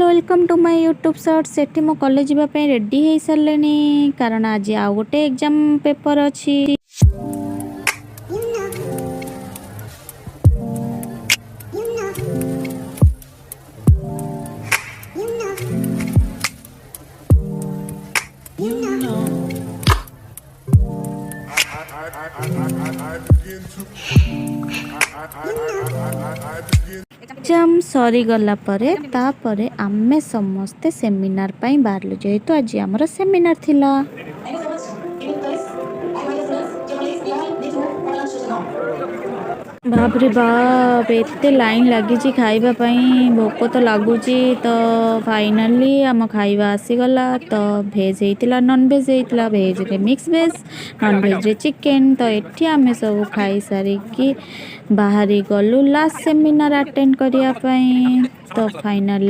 Hello welcome to my YouTube search Sethi मो college जावाई ready हो सारे कारण आज आउ गोटे एग्जाम पेपर अच्छी। एग्जाम सरी गला परे तापरे आमे समस्ते सेमिनार पाई बाहरलु जेहेतु आज आमर सेमिनार थिला। बाप रे बाप एते लाइन लगी खाइबा पाई भोक तो लगुच तो फाइनाली आम खाइबा आसीगला तो भेज होता नॉन भेज होता भेज रे मिक्स भेज नॉन भेज रे चिकेन तो एठी आमे सब खाई सारिकी बाहरी गलु लास्ट सेमिनार अटेंड करिया पाई तो फाइनाली